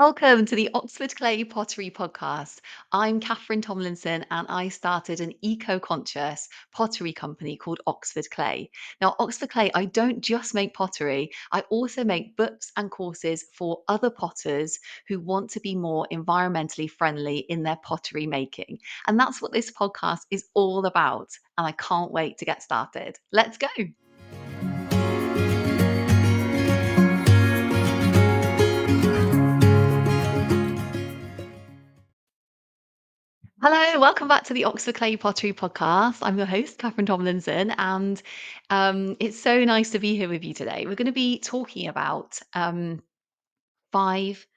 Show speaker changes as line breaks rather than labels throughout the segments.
Welcome to the Oxford Clay Pottery Podcast. I'm Catherine Tomlinson and I started an eco conscious pottery company called Oxford Clay. Now, Oxford Clay, I don't just make pottery, I also make books and courses for other potters who want to be more environmentally friendly in their pottery making. And that's what this podcast is all about. And I can't wait to get started. Let's go. Hello, welcome back to the Oxford Clay Pottery Podcast. I'm your host, Catherine Tomlinson, and it's so nice to be here with you today. We're going to be talking about 5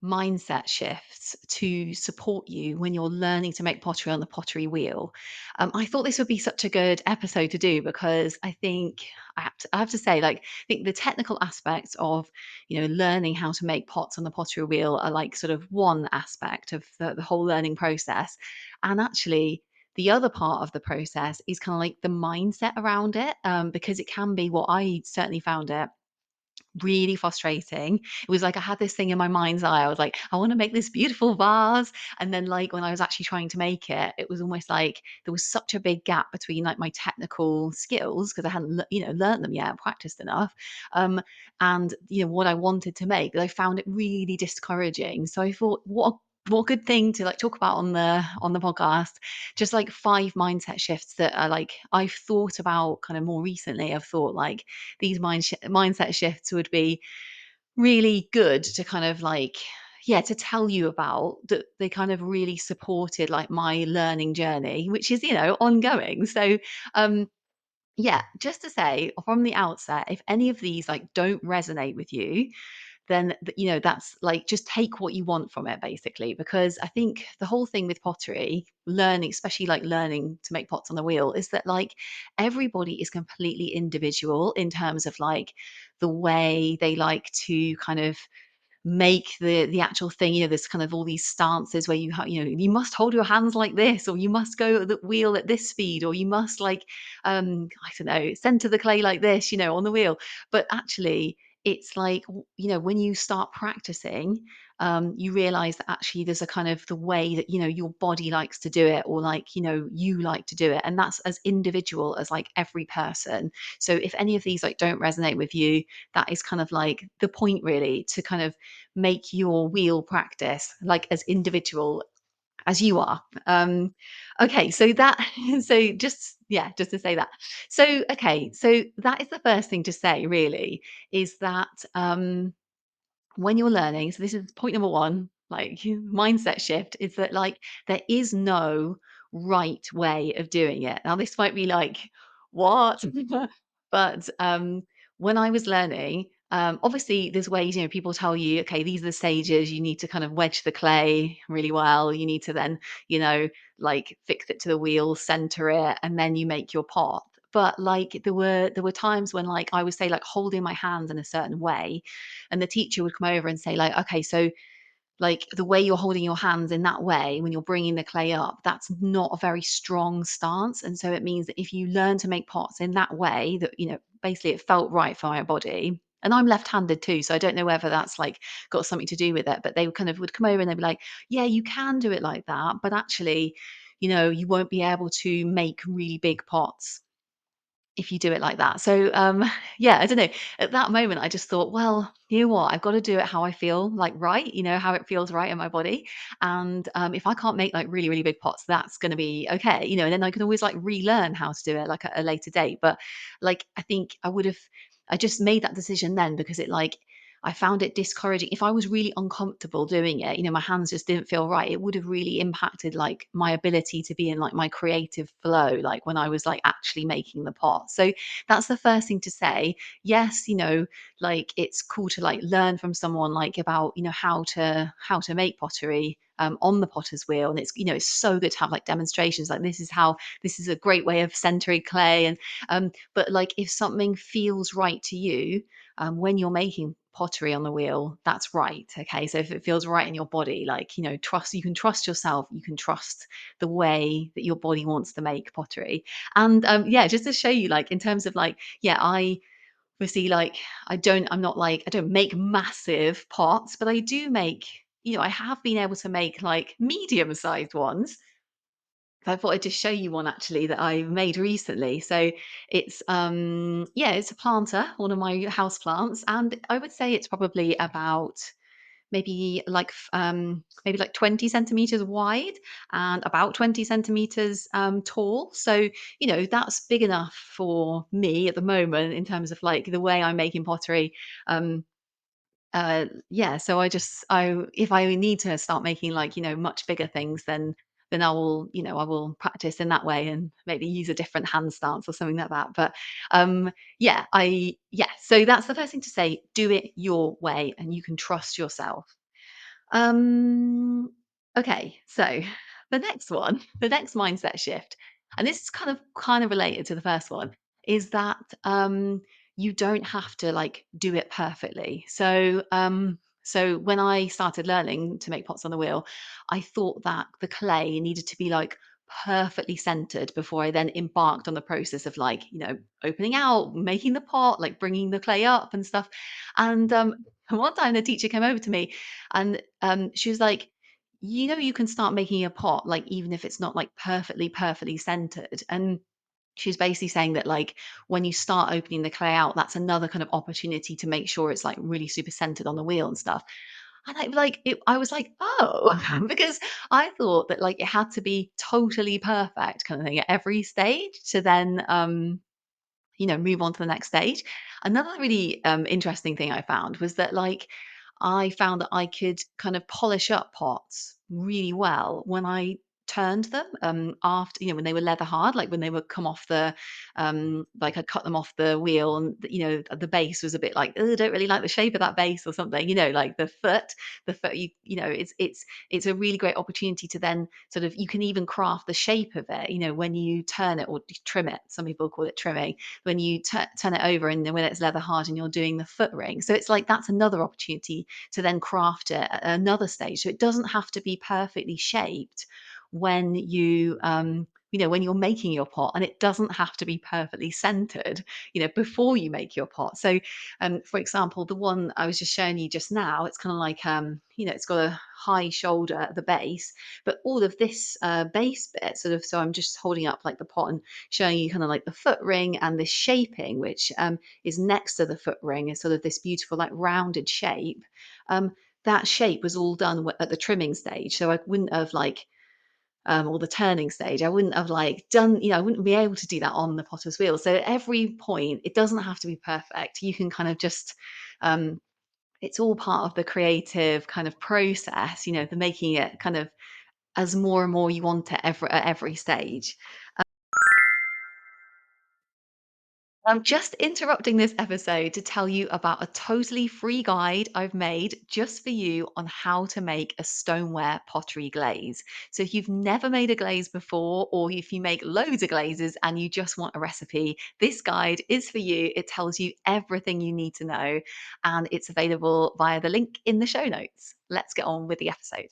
mindset shifts to support you when you're learning to make pottery on the pottery wheel. I thought this would be such a good episode to do because I think I have to say, like, I think the technical aspects of, learning how to make pots on the pottery wheel are like sort of one aspect of the whole learning process. And actually, the other part of the process is kind of like the mindset around it, because it can be what I certainly found it really frustrating. It was like I had this thing in my mind's eye. I was like, I want to make this beautiful vase. And then like when I was actually trying to make it, it was almost like there was such a big gap between like my technical skills because I hadn't, learned them yet, practiced enough. And what I wanted to make, that I found it really discouraging. So I thought, what a good thing to like talk about on the podcast, just like 5 mindset shifts that are like I've thought about kind of more recently. I've thought like these mindset shifts would be really good to kind of like, yeah, to tell you about, that they kind of really supported like my learning journey, which is, ongoing. So, um, yeah, just to say from the outset, if any of these like don't resonate with you, then that's like just take what you want from it basically, because I think the whole thing with pottery learning, especially like learning to make pots on the wheel, is that like everybody is completely individual in terms of like the way they like to kind of make the actual thing. There's kind of all these stances where you must hold your hands like this, or you must go at the wheel at this speed, or you must like I don't know, center the clay like this, on the wheel. But actually it's like when you start practicing, you realize that actually there's a kind of the way that your body likes to do it, or like you like to do it, and that's as individual as like every person. So if any of these like don't resonate with you, that is kind of like the point, really, to kind of make your wheel practice like as individual as you are. Okay, so that so just yeah, just to say that. So okay, so that is the first thing to say, really, is that when you're learning, so this is point number one, like mindset shift, is that like there is no right way of doing it. Now, this might be like, what? But when I was learning, obviously there's ways, people tell you, okay, these are the stages, you need to kind of wedge the clay really well. You need to then, you know, like fix it to the wheel, center it, and then you make your pot. But like there were times when like I would say like holding my hands in a certain way, and the teacher would come over and say like, okay, so like the way you're holding your hands in that way when you're bringing the clay up, that's not a very strong stance. And so it means that if you learn to make pots in that way, that basically it felt right for my body. And I'm left-handed too, so I don't know whether that's like got something to do with it, but they kind of would come over and they'd be like, yeah, you can do it like that, but actually you won't be able to make really big pots if you do it like that. So, yeah, I don't know. At that moment, I just thought, well, you know what? I've got to do it how I feel like right, how it feels right in my body. And if I can't make like really, really big pots, that's going to be okay, and then I can always like relearn how to do it like at a later date. But like, I think I just made that decision then because it like, I found it discouraging. If I was really uncomfortable doing it, my hands just didn't feel right. It would have really impacted like my ability to be in like my creative flow, like when I was like actually making the pot. So that's the first thing to say. Yes, like it's cool to like learn from someone like about, how to make pottery on the potter's wheel. And it's so good to have like demonstrations like this is a great way of centering clay. And but like if something feels right to you, when you're making pottery on the wheel, that's right. Okay. So if it feels right in your body, like, you can trust yourself, you can trust the way that your body wants to make pottery. And yeah, just to show you, like, in terms of like, yeah, I obviously like, I don't make massive pots, but I do make I have been able to make like medium-sized ones. I thought I'd just show you one actually that I made recently. So it's a planter, one of my house plants, and I would say it's probably about maybe like 20 centimeters wide and about 20 centimeters tall. So, that's big enough for me at the moment in terms of like the way I'm making pottery. Um, yeah, so if I need to start making like, much bigger things, then I will practice in that way and maybe use a different hand stance or something like that. But so that's the first thing to say, do it your way and you can trust yourself. Um, okay, so the next one, the next mindset shift, and this is kind of related to the first one, is that you don't have to like do it perfectly. So when I started learning to make pots on the wheel, I thought that the clay needed to be like perfectly centered before I then embarked on the process of like, opening out, making the pot, like bringing the clay up and stuff. And one time the teacher came over to me and, she was like, you can start making a pot, like, even if it's not, like, perfectly centered." And she was basically saying that, like, when you start opening the clay out, that's another kind of opportunity to make sure it's, like, really super centered on the wheel and stuff. And I was like, "Oh," because I thought that, like, it had to be totally perfect kind of thing at every stage to then, move on to the next stage. Another really interesting thing I found was that I found that I could kind of polish up pots really well when I turned them after when they were leather hard, like when they would come off the like I cut them off the wheel and the base was a bit like, oh, I don't really like the shape of that base or something, like the foot it's a really great opportunity to then sort of, you can even craft the shape of it, when you turn it or trim it. Some people call it trimming, when you turn it over and then when it's leather hard and you're doing the foot ring. So it's like that's another opportunity to then craft it at another stage. So it doesn't have to be perfectly shaped when when you're making your pot, and it doesn't have to be perfectly centered, before you make your pot. So, for example, the one I was just showing you just now, it's kind of like, it's got a high shoulder at the base, but all of this base bit, sort of, so I'm just holding up like the pot and showing you kind of like the foot ring and this shaping, which is next to the foot ring, is sort of this beautiful like rounded shape. Um, that shape was all done at the trimming stage, so I wouldn't have or the turning stage. I wouldn't have done, I wouldn't be able to do that on the potter's wheel. So at every point, it doesn't have to be perfect. You can kind of just, um, it's all part of the creative kind of process, the making it kind of as more and more you want it at every stage. I'm just interrupting this episode to tell you about a totally free guide I've made just for you on how to make a stoneware pottery glaze. So, if you've never made a glaze before, or if you make loads of glazes and you just want a recipe, this guide is for you. It tells you everything you need to know, and it's available via the link in the show notes. Let's get on with the episode.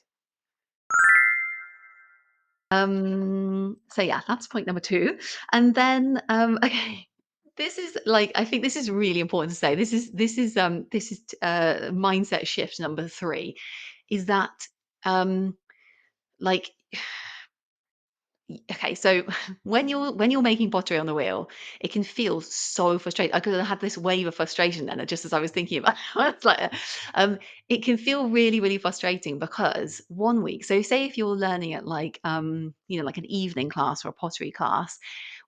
So yeah, that's point number 2. And then, okay, this is like, I think this is really important to say. This is mindset shift number 3, is that, um, like okay, so when you're making pottery on the wheel, it can feel so frustrating. I could have had this wave of frustration then, just as I was thinking about it. It's like, um, it can feel really, really frustrating because one week, so say if you're learning at like an evening class or a pottery class,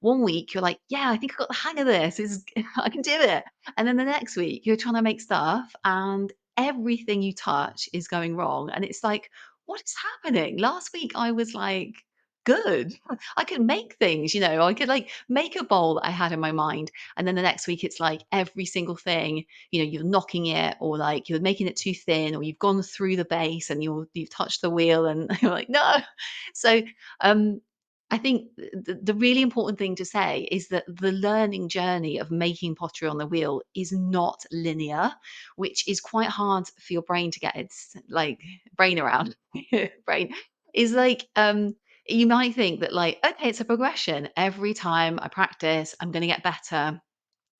one week you're like, yeah, I think I got the hang of this. I can do it. And then the next week you're trying to make stuff and everything you touch is going wrong. And it's like, what is happening? Last week I was like, good. I could make things, I could like make a bowl that I had in my mind. And then the next week it's like every single thing, you're knocking it, or like you're making it too thin, or you've gone through the base and you've touched the wheel and you're like, no. So um I think the really important thing to say is that the learning journey of making pottery on the wheel is not linear, which is quite hard for your brain to get its like brain around. Brain is like, you might think that like, okay, it's a progression. Every time I practice, I'm going to get better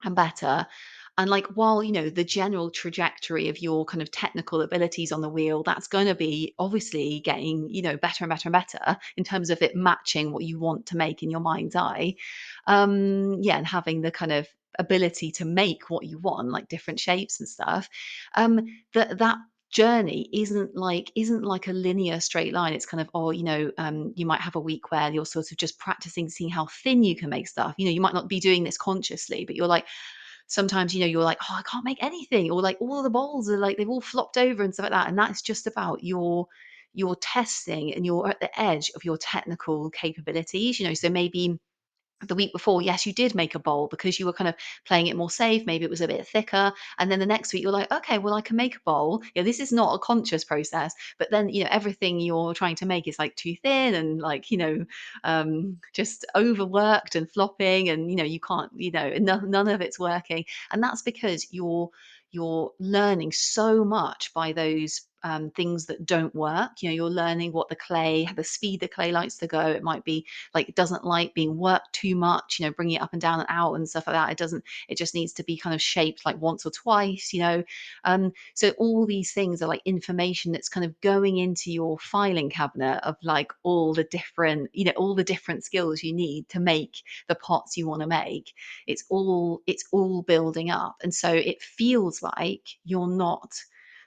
and better. And like, while, the general trajectory of your kind of technical abilities on the wheel, that's going to be obviously getting, better and better and better in terms of it matching what you want to make in your mind's eye. Yeah, and having the kind of ability to make what you want, like different shapes and stuff. That journey isn't like a linear straight line. It's kind of, you might have a week where you're sort of just practicing seeing how thin you can make stuff. You might not be doing this consciously, but you're like, sometimes, you're like, oh, I can't make anything, or like all the bowls are like they've all flopped over and stuff like that. And that's just about your testing, and you're at the edge of your technical capabilities. So maybe the week before, yes, you did make a bowl because you were kind of playing it more safe. Maybe it was a bit thicker. And then the next week, you're like, okay, well, I can make a bowl. This is not a conscious process. But then, everything you're trying to make is like too thin and like, just overworked and flopping. And, you can't, none of it's working. And that's because you're learning so much by those things that don't work. You're learning what the speed the clay likes to go. It might be like it doesn't like being worked too much, bringing it up and down and out and stuff like that. It just needs to be kind of shaped like once or twice. So all these things are like information that's kind of going into your filing cabinet of like all the different skills you need to make the pots you want to make. It's all building up. And so it feels like you're not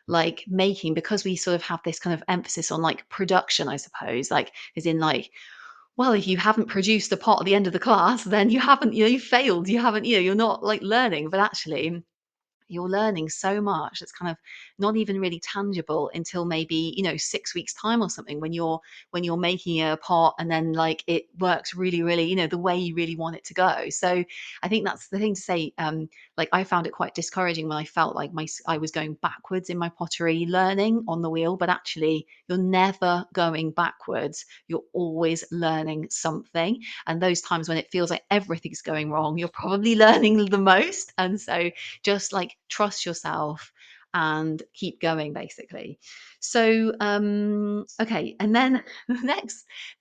like making, because we sort of have this kind of emphasis on like production, I suppose, like as in like, well, if you haven't produced a pot at the end of the class, then you haven't, you failed. You haven't, you're not like learning. But actually, you're learning so much that's kind of not even really tangible until maybe 6 weeks time or something, when you're making a pot and then like it works really really the way you really want it to go. So I think that's the thing to say. Like, I found it quite discouraging when I felt like I was going backwards in my pottery learning on the wheel. But actually, you're never going backwards, you're always learning something. And those times when it feels like everything's going wrong, you're probably learning the most. And so just like trust yourself and keep going, basically. So okay, and then the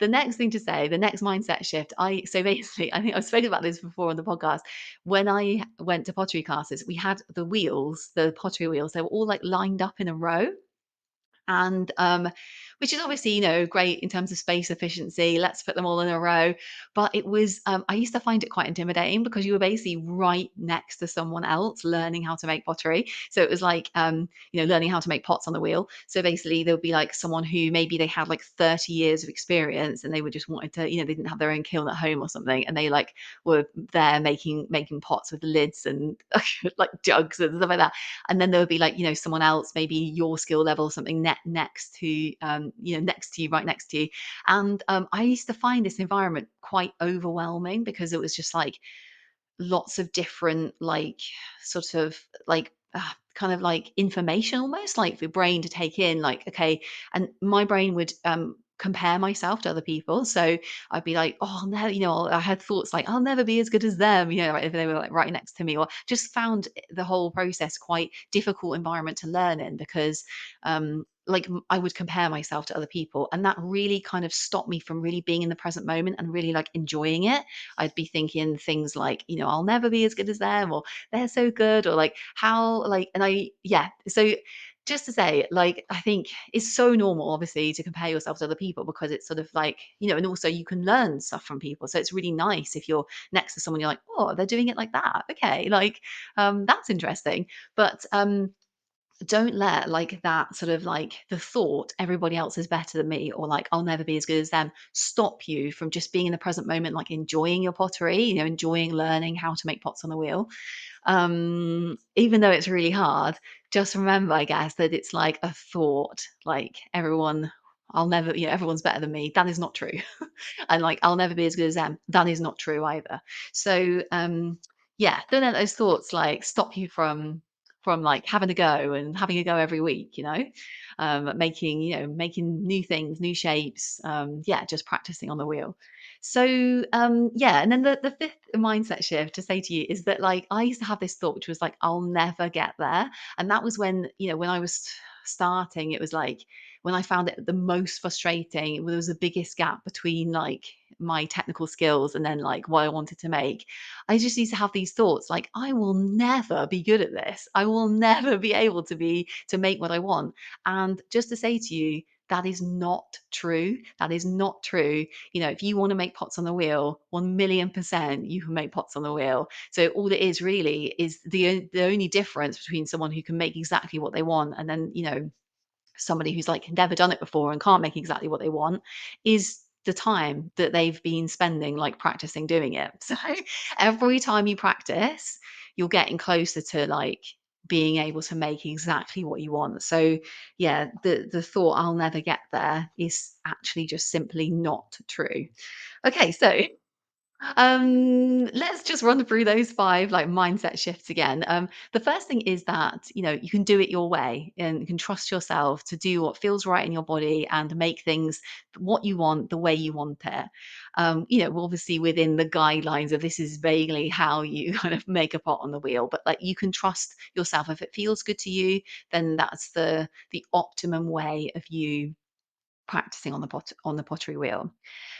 next thing to say, the next mindset shift, I so basically, I think I've spoken about this before on the podcast. When I went to pottery classes, we had the pottery wheels, they were all like lined up in a row. And which is obviously great in terms of space efficiency. Let's put them all in a row. But it was, I used to find it quite intimidating, because you were basically right next to someone else learning how to make pottery. So it was like, learning how to make pots on the wheel. So basically there would be like someone who maybe they had like 30 years of experience, and they would just wanted to, they didn't have their own kiln at home or something, and they like were there making pots with lids and like jugs and stuff like that. And then there would be like, someone else, maybe your skill level or something, next to next to you, right next to you. And I used to find this environment quite overwhelming, because it was just like lots of different, like, sort of like, kind of like information, almost like for your brain to take in, like, okay. And my brain would compare myself to other people. So I'd be like, oh no, I had thoughts like, I'll never be as good as them, right, if they were like right next to me. Or just found the whole process quite difficult environment to learn in, because like, I would compare myself to other people, and that really kind of stopped me from really being in the present moment and really like enjoying it. I'd be thinking things like, I'll never be as good as them, or they're so good, or like how, like, and yeah. So just to say, like, I think it's so normal, obviously, to compare yourself to other people, because it's sort of like, and also you can learn stuff from people. So it's really nice if you're next to someone, you're like, oh, they're doing it like that. Okay. Like, that's interesting. But, don't let like that sort of like the thought everybody else is better than me, or like I'll never be as good as them, stop you from just being in the present moment, like enjoying your pottery, enjoying learning how to make pots on the wheel. Even though it's really hard, just remember, I guess, that it's like a thought, like I'll never, everyone's better than me. That is not true. And like, I'll never be as good as them. That is not true either. So yeah, don't let those thoughts like stop you from like having a go and having a go every week, making, making new things, new shapes. Yeah, just practicing on the wheel. So yeah, and then the fifth mindset shift to say to you is that, like, I used to have this thought which was like, I'll never get there. And that was when, when I was starting, it was like when I found it the most frustrating, there was the biggest gap between like my technical skills and then like what I wanted to make, I just used to have these thoughts like, I will never be good at this. I will never be able to make what I want. And just to say to you, that is not true. That is not true. You know, if you want to make pots on the wheel, 1,000,000% you can make pots on the wheel. So all it is really is the only difference between someone who can make exactly what they want and then, you know, somebody who's like never done it before and can't make exactly what they want is the time that they've been spending like practicing doing it. So every time you practice, you're getting closer to like being able to make exactly what you want. So yeah, the thought I'll never get there is actually just simply not true. Okay, so let's just run through those 5, like, mindset shifts again. The first thing is that, you know, you can do it your way and you can trust yourself to do what feels right in your body and make things what you want, the way you want it. You know, obviously within the guidelines of this is vaguely how you kind of make a pot on the wheel, but, like, you can trust yourself. If it feels good to you, then that's the optimum way of you practicing on the pottery wheel.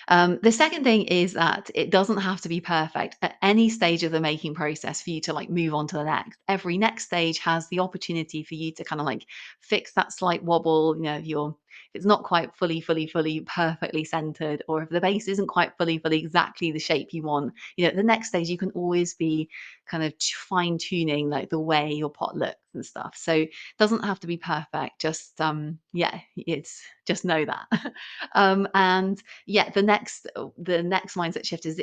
The second thing is that it doesn't have to be perfect at any stage of the making process for you to like move on to the next. Every next stage has the opportunity for you to kind of like fix that slight wobble. You know, if it's not quite fully perfectly centered, or if the base isn't quite fully exactly the shape you want, you know, at the next stage you can always be kind of fine tuning like the way your pot looks and stuff. So it doesn't have to be perfect. Just yeah, it's just know that. And yeah, the next mindset shift is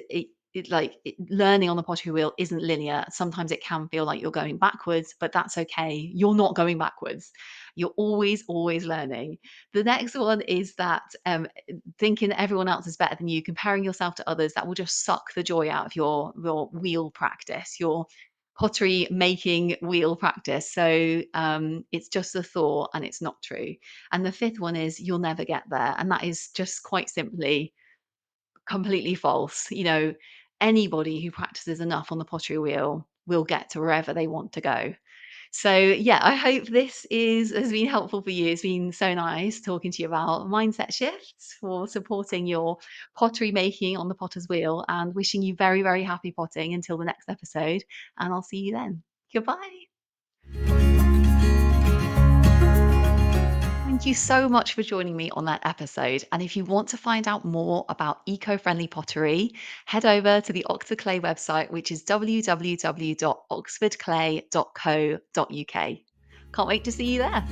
learning on the pottery wheel isn't linear. Sometimes it can feel like you're going backwards, but that's okay. You're not going backwards. You're always learning. The next one is that thinking that everyone else is better than you, comparing yourself to others, that will just suck the joy out of your wheel practice, your pottery making wheel practice. So it's just a thought and it's not true. And the fifth one is you'll never get there. And that is just quite simply completely false. You know, anybody who practices enough on the pottery wheel will get to wherever they want to go. So yeah, I hope this is has been helpful for you. It's been so nice talking to you about mindset shifts for supporting your pottery making on the potter's wheel and wishing you very, very happy potting until the next episode. And I'll see you then. Goodbye. Thank you so much for joining me on that episode. And if you want to find out more about eco friendly pottery, head over to the Octaclay website, which is www.oxfordclay.co.uk. Can't wait to see you there.